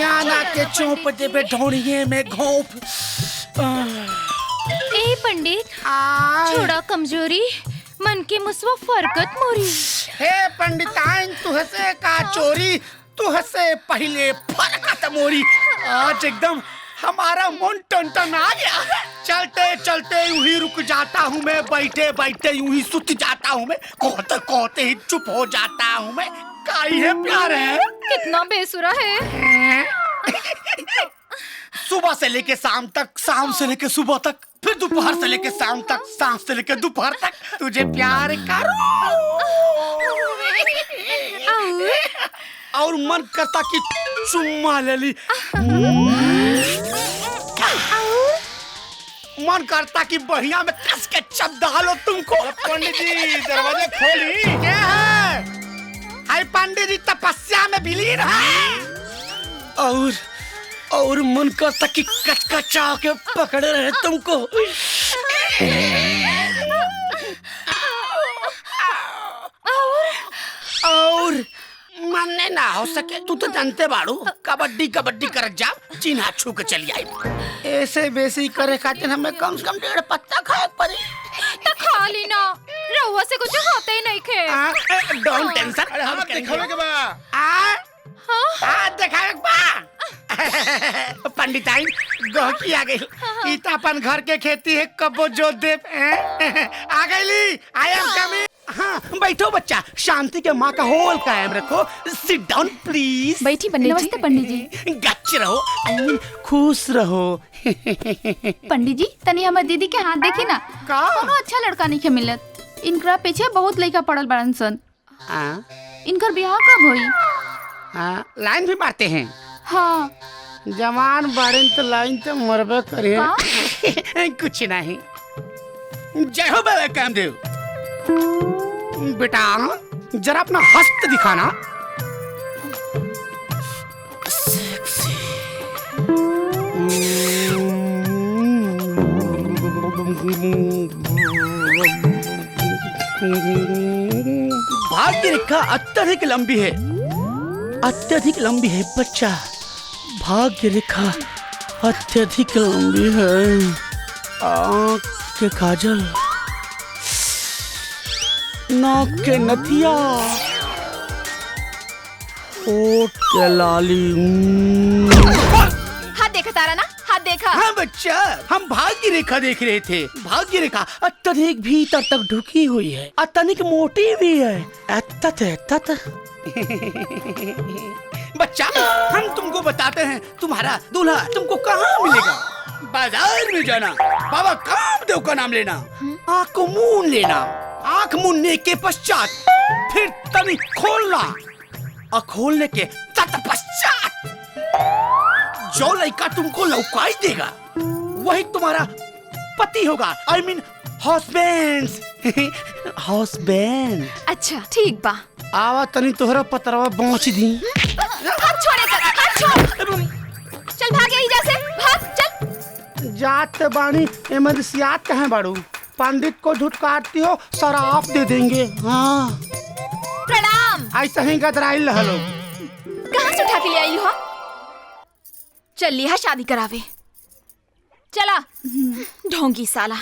समियाना के चौंप देबे ढोड़िए में घोंप। ए पंडित, छोड़ा कमजोरी, मन के मुसवा फरकत मोरी। हे पंडिताइन तू हसे का चोरी, तू हसे पहले फरकत मोरी। आज एकदम हमारा मन टन आ गया। चलते चलते यूं ही रुक जाता हूँ मैं, बैठे बैठे यूं ही सुत जाता हूँ मैं, कहते कहते ही चुप हो जाता हूँ मैं। काई है प्यार है, कितना बेसुरा है। सुबह से लेके शाम तक, शाम से लेके सुबह तक, फिर दोपहर से लेके शाम तक, शाम से लेके दोपहर तक तुझे प्यार करूं। और मन करता कि चुम्मा ले ली, मन करता कि बढ़िया में कस के चबदा लो तुमको। पंडित जी दरवाजा खोली। क्या है? हाय पंडित जी तपस्या में विलीन है। और मन करता कि कचकचा के पकड़े रहे तुमको। और मानने ना हो सके, तू तो जानते बाड़ू कबड्डी कबड्डी कर जा, चिन्हा छू के चली आई। ऐसे बेसी करे खातिर हमें कम से कम 1.5 पत्ता खाए पड़ी। तो खा ली ना, रहुआ से कुछ होते ही नहीं खे। डोंट टेंशन, हम दिखावे के बा। दिखावे के बा। पंडिताइन गहकी आ गई। ई त अपन घर के खेती है, कबो जो दे आ गईली। I am coming. हाँ बैठो बच्चा, शांति के माँ का होल कायम रखो। Sit down please. बैठी पंडित जी। नमस्ते पंडित जी। गच्च रहो, खुश रहो। पंडित जी तनी हमार दीदी के हाथ देखी ना, कोनो अच्छा लड़का नहीं के मिलत। इनकरा पीछे बहुत लड़का पड़ल बड़न सन। इनकर ब्याह कब होई? लाइन भी मारते हैं। हाँ जवान बाड़न तो लाइन तो मरबे करे। कुछ नहीं। जय हो बाबा कामदेव। बेटा जरा अपना हस्त दिखाना। भाग्य रेखा अत्यधिक लंबी है, अत्यधिक लंबी है बच्चा। भाग्य रेखा अत्यधिक लंबी है। आँख के काजल, नाक के नथिया, होठ के लाली। हाथ देखा तारा ना, हाथ देखा। हाँ बच्चा, हम भाग्य रेखा देख रहे थे। भाग्य रेखा अत्यधिक भीतर तक ढुकी हुई है, अत्यधिक मोटी भी है। बच्चा हम तुमको बताते हैं, तुम्हारा दूल्हा तुमको कहाँ मिलेगा। बाजार में जाना, बाबा कामदेव का नाम लेना, आँख मूंद लेना, आँख मूंदने के पश्चात फिर तनी खोलना, और खोलने के तत्पश्चात जो लड़का तुमको लौकाई देगा वही तुम्हारा पति होगा। I mean husband. हस्बैंड। अच्छा ठीक बा। आवा तनी तोहरा पतरवा बाँच दी। हाथ छोड़े, हाथ छोड़। चल भाग यहीं जैसे, भाग चल। जात बाणी इमरसियात कहाँ बाड़ू? पंडित को झुटकारती हो, शराब दे देंगे। हाँ प्रणाम। ऐसा ही गदराइल रहलो। कहाँ से उठा के ले आई हो? चल लिया शादी करावे। चला ढोंगी साला।